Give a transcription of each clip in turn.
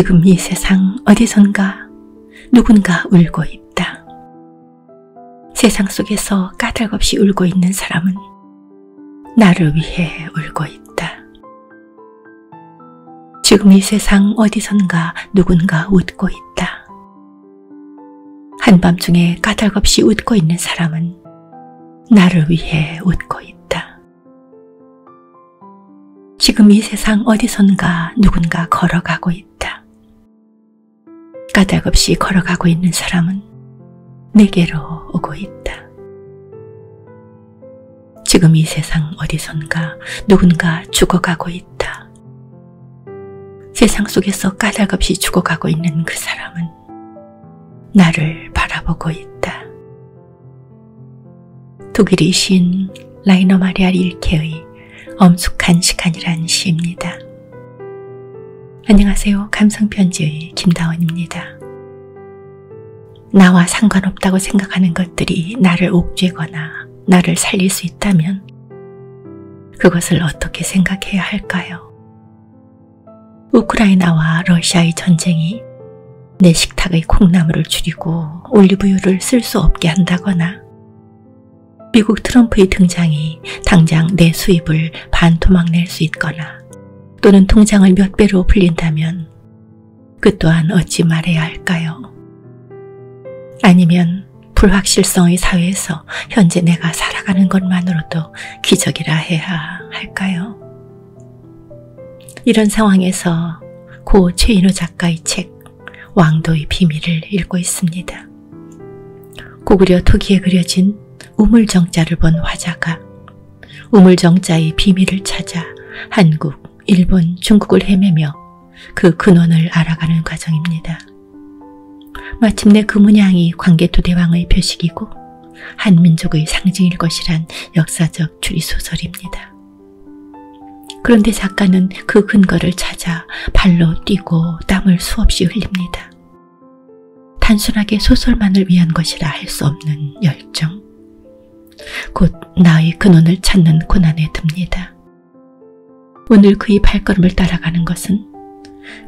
지금 이 세상 어디선가 누군가 울고 있다. 세상 속에서 까닭없이 울고 있는 사람은 나를 위해 울고 있다. 지금 이 세상 어디선가 누군가 웃고 있다. 한밤중에 까닭없이 웃고 있는 사람은 나를 위해 웃고 있다. 지금 이 세상 어디선가 누군가 걸어가고 있다. 까닭없이 걸어가고 있는 사람은 내게로 오고 있다. 지금 이 세상 어디선가 누군가 죽어가고 있다. 세상 속에서 까닭없이 죽어가고 있는 그 사람은 나를 바라보고 있다. 독일의 시인 라이너 마리아 릴케의 엄숙한 시간이란 시입니다. 안녕하세요. 감성편지의 김다원입니다. 나와 상관없다고 생각하는 것들이 나를 옥죄거나 나를 살릴 수 있다면 그것을 어떻게 생각해야 할까요? 우크라이나와 러시아의 전쟁이 내 식탁의 콩나물을 줄이고 올리브유를 쓸 수 없게 한다거나 미국 트럼프의 등장이 당장 내 수입을 반토막 낼 수 있거나 또는 통장을 몇 배로 불린다면 그 또한 어찌 말해야 할까요? 아니면 불확실성의 사회에서 현재 내가 살아가는 것만으로도 기적이라 해야 할까요? 이런 상황에서 고 최인호 작가의 책 왕도의 비밀을 읽고 있습니다. 고구려 토기에 그려진 우물정자를 본 화자가 우물정자의 비밀을 찾아 한국, 일본, 중국을 헤매며 그 근원을 알아가는 과정입니다. 마침내 그 문양이 광개토대왕의 표식이고 한민족의 상징일 것이란 역사적 추리소설입니다. 그런데 작가는 그 근거를 찾아 발로 뛰고 땀을 수없이 흘립니다. 단순하게 소설만을 위한 것이라 할 수 없는 열정, 곧 나의 근원을 찾는 고난에 듭니다. 오늘 그의 발걸음을 따라가는 것은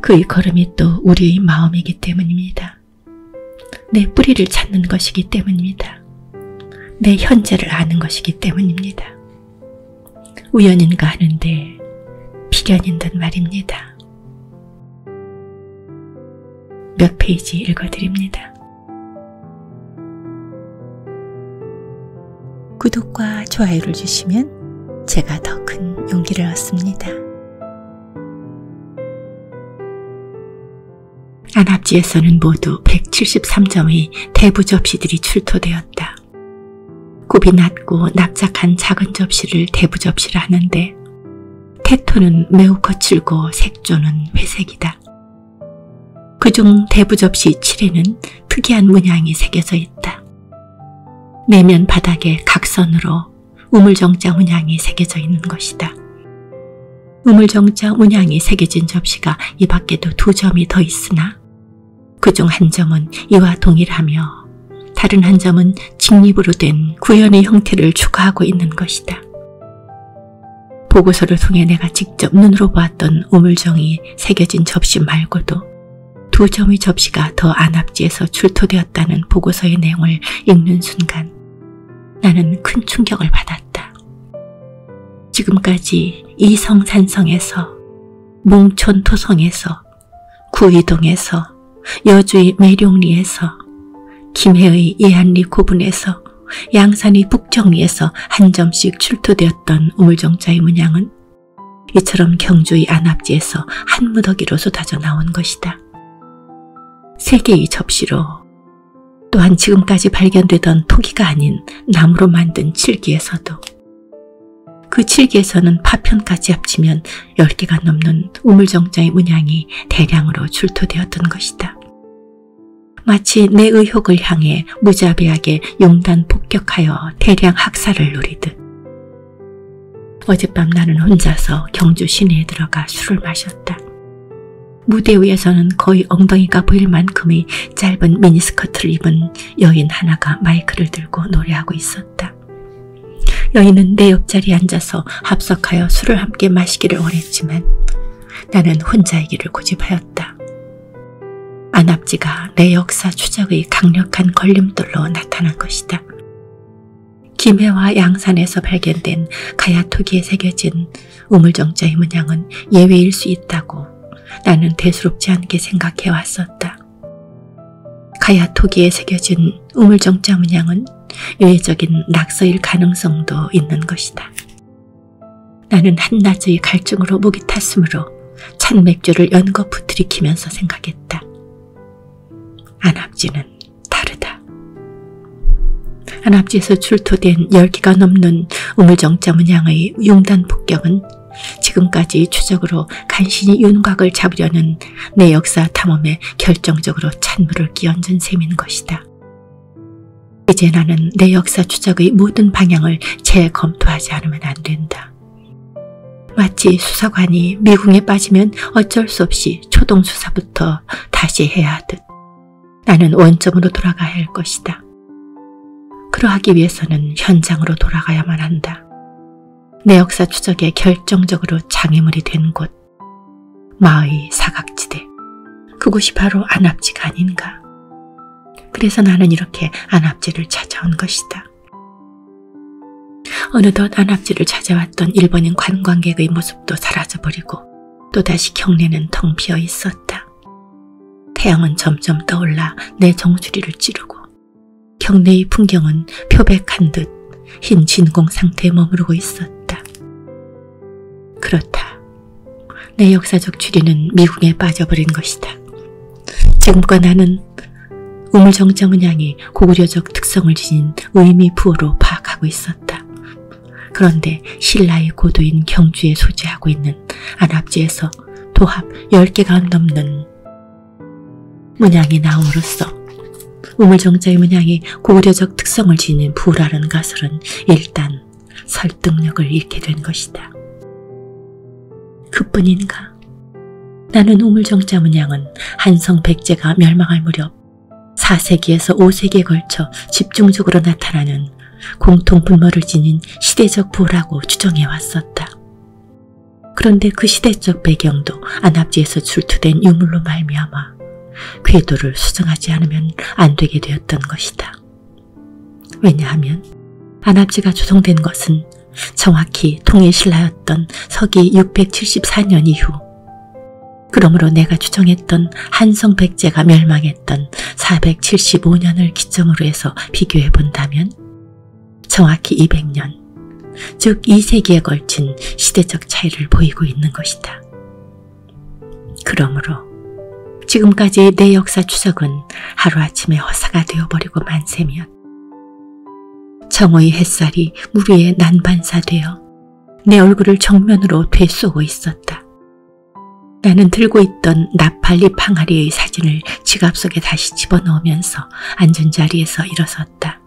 그의 걸음이 또 우리의 마음이기 때문입니다. 내 뿌리를 찾는 것이기 때문입니다. 내 현재를 아는 것이기 때문입니다. 우연인가 하는데 필연인 듯 말입니다. 몇 페이지 읽어드립니다. 구독과 좋아요를 주시면 제가 더 큰 용기를 얻습니다. 안압지에서는 모두 173점의 대부 접시들이 출토되었다. 굽이 낮고 납작한 작은 접시를 대부 접시라 하는데 태토는 매우 거칠고 색조는 회색이다. 그중 대부 접시 7에는 특이한 문양이 새겨져 있다. 내면 바닥에 각선으로 우물정자 문양이 새겨져 있는 것이다. 우물정자 문양이 새겨진 접시가 이 밖에도 2점이 더 있으나 그중 한 점은 이와 동일하며 다른 한 점은 직립으로 된 구연의 형태를 추가하고 있는 것이다. 보고서를 통해 내가 직접 눈으로 보았던 우물정이 새겨진 접시 말고도 2점의 접시가 더 안압지에서 출토되었다는 보고서의 내용을 읽는 순간 나는 큰 충격을 받았다. 지금까지 이성산성에서, 몽촌토성에서, 구이동에서, 여주의 매룡리에서, 김해의 예한리 고분에서, 양산의 북정리에서 한 점씩 출토되었던 우물정자의 문양은 이처럼 경주의 안압지에서 한 무더기로 쏟아져 나온 것이다. 3개의 접시로, 또한 지금까지 발견되던 토기가 아닌 나무로 만든 칠기에서도, 그 칠기에서는 파편까지 합치면 10개가 넘는 우물정자의 문양이 대량으로 출토되었던 것이다. 마치 내 의혹을 향해 무자비하게 용단 폭격하여 대량 학살을 노리듯. 어젯밤 나는 혼자서 경주 시내에 들어가 술을 마셨다. 무대 위에서는 거의 엉덩이가 보일 만큼의 짧은 미니스커트를 입은 여인 하나가 마이크를 들고 노래하고 있었다. 여인은 내 옆자리에 앉아서 합석하여 술을 함께 마시기를 원했지만 나는 혼자이기를 고집하였다. 안압지가 내 역사 추적의 강력한 걸림돌로 나타난 것이다. 김해와 양산에서 발견된 가야토기에 새겨진 우물정자의 문양은 예외일 수 있다고 나는 대수롭지 않게 생각해 왔었다. 가야토기에 새겨진 우물정자 문양은 유해적인 낙서일 가능성도 있는 것이다. 나는 한낮의 갈증으로 목이 탔으므로 찬 맥주를 연거푸 들이키면서 생각했다. 안압지는 다르다. 안압지에서 출토된 10개가 넘는 우물정자 문양의 융단 폭격은 지금까지 추적으로 간신히 윤곽을 잡으려는 내 역사 탐험에 결정적으로 찬물을 끼얹은 셈인 것이다. 이제 나는 내 역사 추적의 모든 방향을 재검토하지 않으면 안 된다. 마치 수사관이 미궁에 빠지면 어쩔 수 없이 초동수사부터 다시 해야 하듯 나는 원점으로 돌아가야 할 것이다. 그러하기 위해서는 현장으로 돌아가야만 한다. 내 역사 추적에 결정적으로 장애물이 된 곳, 마의 사각지대, 그곳이 바로 안압지가 아닌가. 그래서 나는 이렇게 안압지를 찾아온 것이다. 어느덧 안압지를 찾아왔던 일본인 관광객의 모습도 사라져버리고 또다시 경내는 텅 비어 있었다. 태양은 점점 떠올라 내 정수리를 찌르고 경내의 풍경은 표백한 듯 흰 진공 상태에 머무르고 있었다. 그렇다. 내 역사적 추리는 미궁에 빠져버린 것이다. 지금껏 나는 우물정자 문양이 고구려적 특성을 지닌 의미부호로 파악하고 있었다. 그런데 신라의 고도인 경주에 소재하고 있는 안압지에서 도합 10개가 넘는 문양이 나옴으로써 우물정자의 문양이 고구려적 특성을 지닌 부호라는 것은 일단 설득력을 잃게 된 것이다. 그뿐인가? 나는 우물정자 문양은 한성 백제가 멸망할 무렵 4세기에서 5세기에 걸쳐 집중적으로 나타나는 공통분모를 지닌 시대적 부호라고 추정해왔었다. 그런데 그 시대적 배경도 안압지에서 출토된 유물로 말미암아 궤도를 수정하지 않으면 안 되게 되었던 것이다. 왜냐하면 안압지가 조성된 것은 정확히 통일신라였던 서기 674년 이후, 그러므로 내가 추정했던 한성 백제가 멸망했던 475년을 기점으로 해서 비교해 본다면 정확히 200년, 즉 2세기에 걸친 시대적 차이를 보이고 있는 것이다. 그러므로 지금까지 내 역사 추적은 하루아침에 허사가 되어버리고 만셈이었다. 정오의 햇살이 물 위에 난반사되어 내 얼굴을 정면으로 되쏘고 있었다. 나는 들고 있던 나팔잎 항아리의 사진을 지갑 속에 다시 집어넣으면서 앉은 자리에서 일어섰다.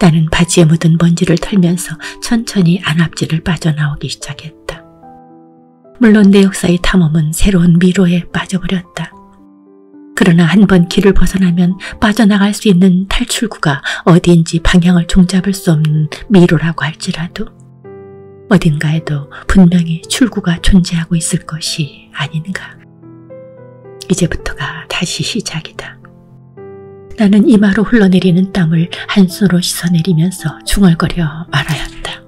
나는 바지에 묻은 먼지를 털면서 천천히 안압지를 빠져나오기 시작했다. 물론 내 역사의 탐험은 새로운 미로에 빠져버렸다. 그러나 한번 길을 벗어나면 빠져나갈 수 있는 탈출구가 어디인지 방향을 종잡을 수 없는 미로라고 할지라도 어딘가에도 분명히 출구가 존재하고 있을 것이 아닌가. 이제부터가 다시 시작이다. 나는 이마로 흘러내리는 땀을 한 손으로 씻어내리면서 중얼거려 말하였다.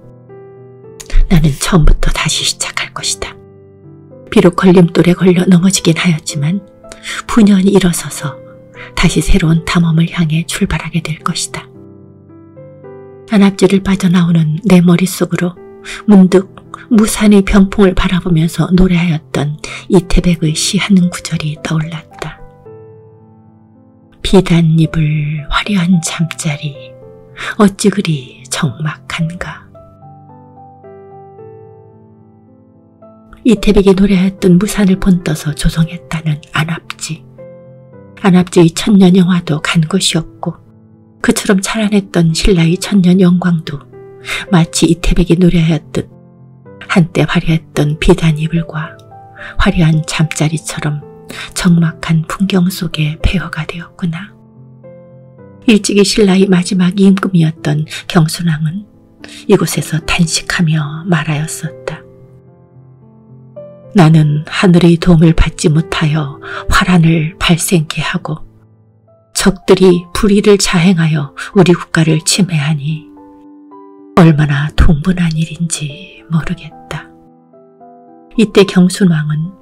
나는 처음부터 다시 시작할 것이다. 비록 걸림돌에 걸려 넘어지긴 하였지만 푸념히 일어서서 다시 새로운 탐험을 향해 출발하게 될 것이다. 안압지를 빠져나오는 내 머릿속으로 문득 무산의 병풍을 바라보면서 노래하였던 이태백의 시 한 구절이 떠올랐다. 비단잎을 화려한 잠자리 어찌 그리 적막한가. 이태백이 노래하였던 무산을 본떠서 조성했다는 안압지. 안압지의 천년영화도 간 것이었고 그처럼 찬란했던 신라의 천년 영광도 마치 이태백이 노래하였듯 한때 화려했던 비단이불과 화려한 잠자리처럼 적막한 풍경 속에 폐허가 되었구나. 일찍이 신라의 마지막 임금이었던 경순왕은 이곳에서 탄식하며 말하였었다. 나는 하늘의 도움을 받지 못하여 화란을 발생케 하고 적들이 불의를 자행하여 우리 국가를 침해하니 얼마나 통분한 일인지 모르겠다. 이때 경순왕은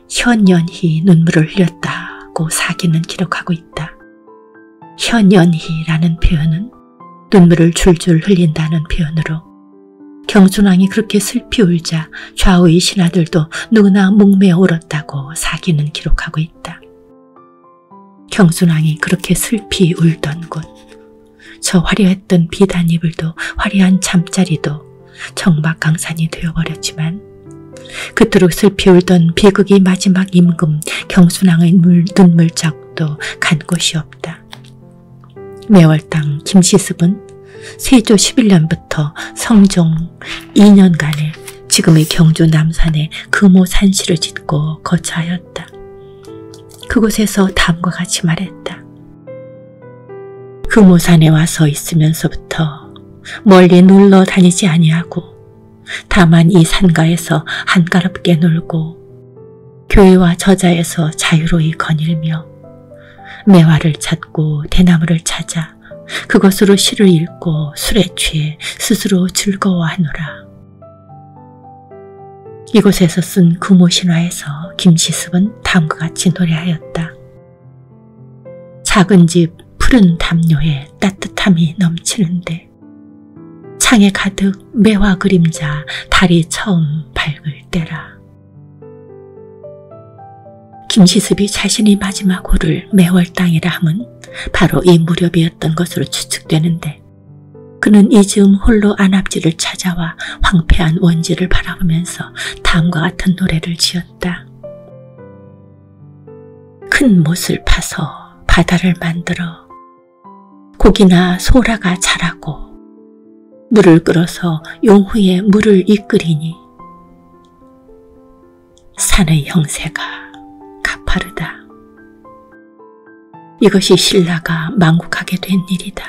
현연히 눈물을 흘렸다고 사기는 기록하고 있다. 현연히라는 표현은 눈물을 줄줄 흘린다는 표현으로 경순왕이 그렇게 슬피 울자 좌우의 신하들도 누구나 목매어 울었다고 사기는 기록하고 있다. 경순왕이 그렇게 슬피 울던 곳, 저 화려했던 비단이불도 화려한 잠자리도 정막강산이 되어버렸지만 그토록 슬피 울던 비극의 마지막 임금 경순왕의 눈물자국도 간 곳이 없다. 매월당 김시습은 세조 11년부터 성종 2년간에 지금의 경주 남산에 금오 산시를 짓고 거처하였다. 그곳에서 다음과 같이 말했다. 금오산에 와서 있으면서부터 멀리 놀러 다니지 아니하고 다만 이 산가에서 한가롭게 놀고 교회와 저자에서 자유로이 거닐며 매화를 찾고 대나무를 찾아 그것으로 시를 읽고 술에 취해 스스로 즐거워하노라. 이곳에서 쓴 금오신화에서 김시습은 다음과 같이 노래하였다. 작은 집 푸른 담요에 따뜻함이 넘치는데 창에 가득 매화 그림자 달이 처음 밝을 때라. 김시습이 자신의 마지막 호를 매월당이라 함은 바로 이 무렵이었던 것으로 추측되는데 그는 이 즈음 홀로 안압지를 찾아와 황폐한 원지를 바라보면서 다음과 같은 노래를 지었다. 큰 못을 파서 바다를 만들어 고기나 소라가 자라고 물을 끓어서 용후에 물을 이끌이니 산의 형세가 가파르다. 이것이 신라가 망국하게 된 일이다.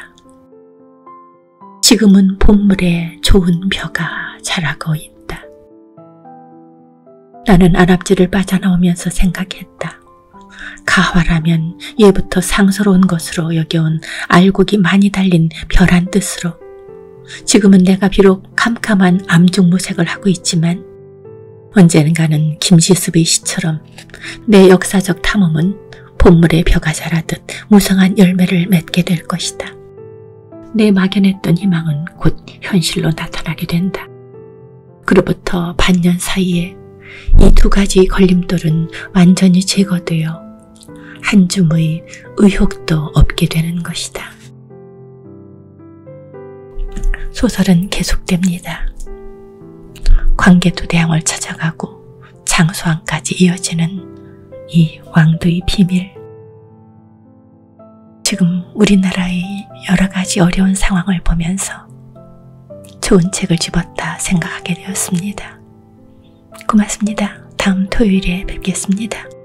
지금은 봄물에 좋은 벼가 자라고 있다. 나는 안압지를 빠져나오면서 생각했다. 가화라면 예부터 상스러운 것으로 여겨온 알곡이 많이 달린 벼란 뜻으로 지금은 내가 비록 캄캄한 암중무색을 하고 있지만 언젠가는 김시습의 시처럼 내 역사적 탐험은 봄물에 벼가 자라듯 무성한 열매를 맺게 될 것이다. 내 막연했던 희망은 곧 현실로 나타나게 된다. 그로부터 반년 사이에 이 두 가지 걸림돌은 완전히 제거되어 한 줌의 의혹도 없게 되는 것이다. 소설은 계속됩니다. 광개토대왕을 찾아가고 장수왕까지 이어지는 이 왕도의 비밀. 지금 우리나라의 여러 가지 어려운 상황을 보면서 좋은 책을 집었다 생각하게 되었습니다. 고맙습니다. 다음 토요일에 뵙겠습니다.